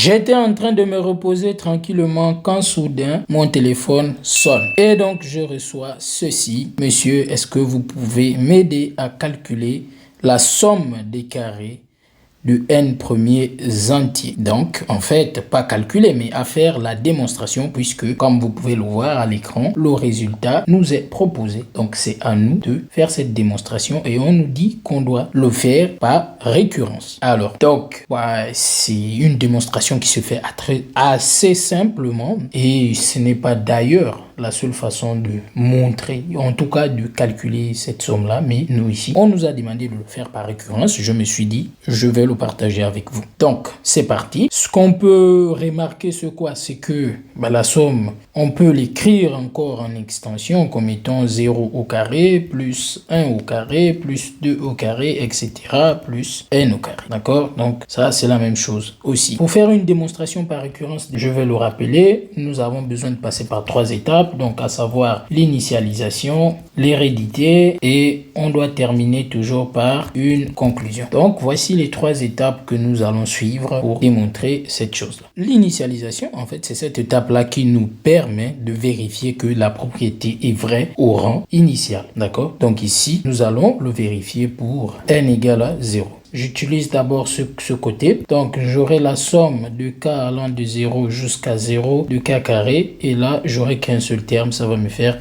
J'étais en train de me reposer tranquillement quand soudain mon téléphone sonne. Et donc je reçois ceci. Monsieur, est-ce que vous pouvez m'aider à calculer la somme des carrés de n premiers entiers? Donc, en fait, pas calculer, mais à faire la démonstration puisque, comme vous pouvez le voir à l'écran, le résultat nous est proposé. Donc, c'est à nous de faire cette démonstration et on nous dit qu'on doit le faire par récurrence. Alors, donc, c'est une démonstration qui se fait assez simplement et ce n'est pas d'ailleurs la seule façon de montrer, en tout cas de calculer cette somme-là, mais nous ici, on nous a demandé de le faire par récurrence. Je me suis dit, je vais le partager avec vous. Donc, c'est parti. Ce qu'on peut remarquer, c'est que la somme, on peut l'écrire encore en extension comme étant 0 au carré, plus 1 au carré, plus 2 au carré, etc., plus n au carré. D'accord? Donc, ça, c'est la même chose aussi. Pour faire une démonstration par récurrence, je vais le rappeler, nous avons besoin de passer par 3 étapes. Donc à savoir l'initialisation, l'hérédité et on doit terminer toujours par une conclusion. Donc voici les 3 étapes que nous allons suivre pour démontrer cette chose-là. L'initialisation, en fait, c'est cette étape-là qui nous permet de vérifier que la propriété est vraie au rang initial. D'accord? Donc ici, nous allons le vérifier pour n égale à 0. J'utilise d'abord ce côté. Donc, j'aurai la somme de k allant de 0 jusqu'à 0 de k carré. Et là, j'aurai qu'un seul terme. Ça va me faire...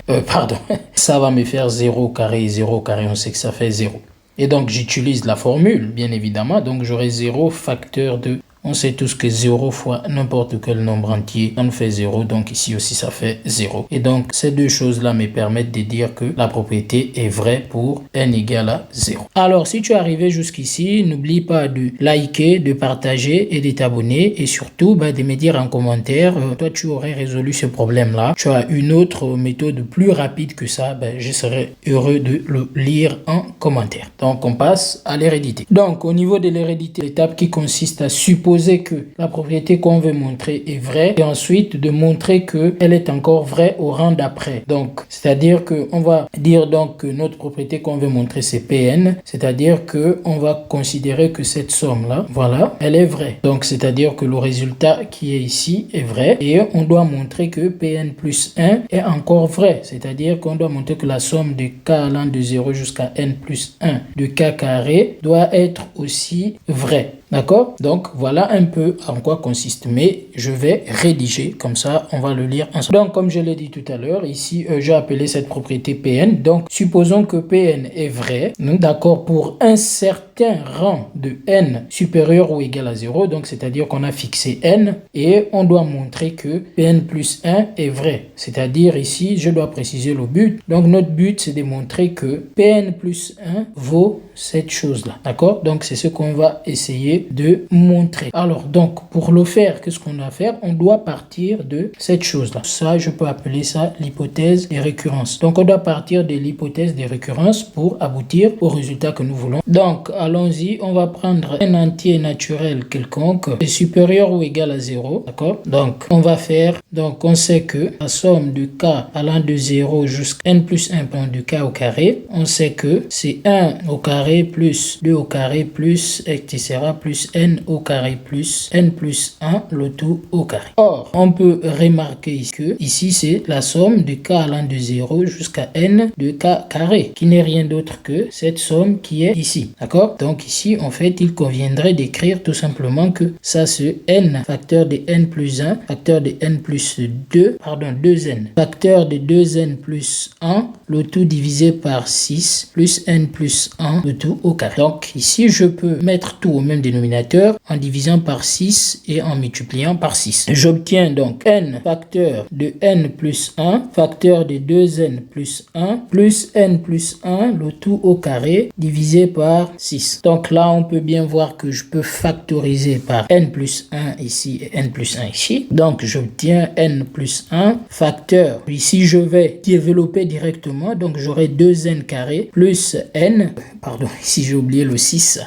ça va me faire 0 carré et 0 carré. On sait que ça fait 0. Et donc, j'utilise la formule, bien évidemment. Donc, j'aurai 0 facteur de... On sait tous que 0 fois n'importe quel nombre entier, ça nous fait 0. Donc ici aussi, ça fait 0. Et donc, ces deux choses-là me permettent de dire que la propriété est vraie pour n égale à 0. Alors, si tu es arrivé jusqu'ici, n'oublie pas de liker, de partager et de t'abonner. Et surtout, de me dire en commentaire, toi, tu aurais résolu ce problème-là. Tu as une autre méthode plus rapide que ça. Je serais heureux de le lire en commentaire. Donc, on passe à l'hérédité. Donc, au niveau de l'hérédité, l'étape qui consiste à supposer que la propriété qu'on veut montrer est vraie et ensuite de montrer qu'elle est encore vraie au rang d'après. Donc, c'est-à-dire qu'on va dire donc que notre propriété qu'on veut montrer c'est Pn, c'est-à-dire qu'on va considérer que cette somme-là, voilà, elle est vraie. Donc, c'est-à-dire que le résultat qui est ici est vrai et on doit montrer que Pn plus 1 est encore vrai. C'est-à-dire qu'on doit montrer que la somme de k allant de 0 jusqu'à n plus 1 de k carré doit être aussi vraie. D'accord? Donc, voilà un peu en quoi consiste. Mais je vais rédiger, comme ça, on va le lire ensemble. Donc, comme je l'ai dit tout à l'heure, ici, j'ai appelé cette propriété Pn. Donc, supposons que Pn est vrai. D'accord? Pour un certain rang de n supérieur ou égal à 0. Donc, c'est-à-dire qu'on a fixé n et on doit montrer que Pn plus 1 est vrai. C'est-à-dire ici, je dois préciser le but. Donc, notre but, c'est de montrer que Pn plus 1 vaut cette chose-là. D'accord? Donc, c'est ce qu'on va essayer de montrer. Alors, donc, pour le faire, qu'est-ce qu'on doit faire? On doit partir de cette chose-là. Ça, je peux appeler ça l'hypothèse des récurrences. Donc, on doit partir de l'hypothèse des récurrences pour aboutir au résultat que nous voulons. Donc, allons-y. On va prendre un entier naturel quelconque est supérieur ou égal à 0. D'accord? Donc, on va faire... Donc, on sait que la somme de k allant de 0 jusqu'à n plus 1 de k au carré, on sait que c'est 1 au carré plus 2 au carré plus, etc. plus n au carré plus n plus 1, le tout au carré. Or, on peut remarquer ici que ici, c'est la somme de k allant de 0 jusqu'à n de k carré, qui n'est rien d'autre que cette somme qui est ici. D'accord? Donc ici, en fait, il conviendrait d'écrire tout simplement que ça, c'est n facteur de n plus 1, facteur de n plus 2n, facteur de 2n plus 1, le tout divisé par 6, plus n plus 1, le tout au carré. Donc ici, je peux mettre tout au même dénominateur en divisant par 6 et en multipliant par 6. J'obtiens donc n facteur de n plus 1, facteur de 2n plus 1, plus n plus 1, le tout au carré, divisé par 6. Donc là, on peut bien voir que je peux factoriser par n plus 1 ici et n plus 1 ici. Donc, j'obtiens n plus 1 facteur. Ici, je vais développer directement. Donc, j'aurai 2n carré plus n. Pardon, ici j'ai oublié le 6.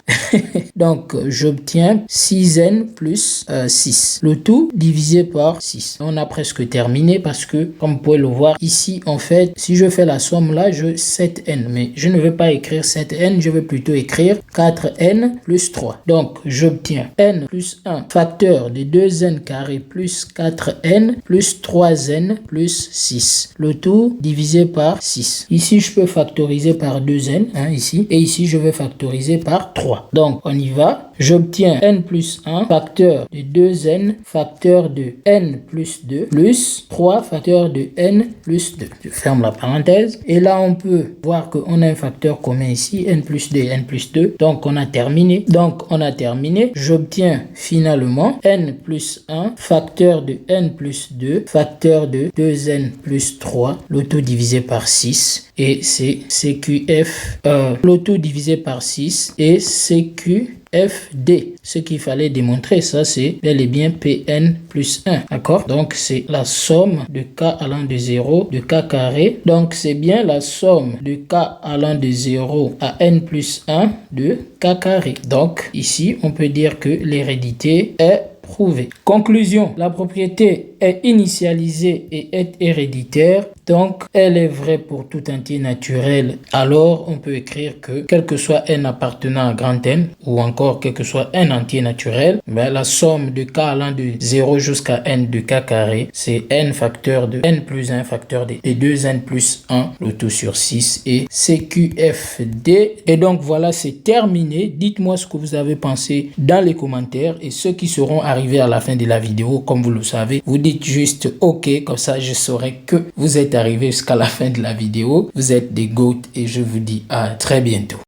Donc, j'obtiens 6n plus 6. Le tout divisé par 6. On a presque terminé parce que, comme vous pouvez le voir ici, en fait, si je fais la somme là, je 7n. Mais je ne veux pas écrire 7n, je veux plutôt écrire 4n plus 3. Donc, j'obtiens n plus 1 facteur de 2n carré plus 4n plus 3n plus 6. Le tout divisé par 6. Ici, je peux factoriser par 2n, ici. Et ici, je vais factoriser par 3. Donc, on y va. J'obtiens n plus 1 facteur de 2n facteur de n plus 2 plus 3 facteur de n plus 2. Je ferme la parenthèse. Et là, on peut voir qu'on a un facteur commun ici, n plus 2 n plus 2. Donc, on a terminé. J'obtiens finalement n plus 1 facteur de n plus 2 facteur de 2n plus 3, le tout divisé par 6. Et c'est CQF, le tout divisé par 6 et CQFD. Ce qu'il fallait démontrer, ça c'est bel et bien Pn plus 1. D'accord? Donc c'est la somme de k allant de 0 de k carré. Donc c'est bien la somme de k allant de 0 à n plus 1 de k carré. Donc ici on peut dire que l'hérédité est prouvée. Conclusion, la propriété est initialisée et est héréditaire. Donc, elle est vraie pour tout entier naturel. Alors, on peut écrire que, quel que soit n appartenant à grand N, ou encore quel que soit n entier naturel, la somme de k allant de 0 jusqu'à n de k carré, c'est n facteur de n plus 1 facteur de 2n plus 1, le tout sur 6, et CQFD. Et donc, voilà, c'est terminé. Dites-moi ce que vous avez pensé dans les commentaires, et ceux qui seront arrivés à la fin de la vidéo, comme vous le savez, vous dites juste OK, comme ça je saurai que vous êtes arrivé jusqu'à la fin de la vidéo. Vous êtes des GOAT et je vous dis à très bientôt.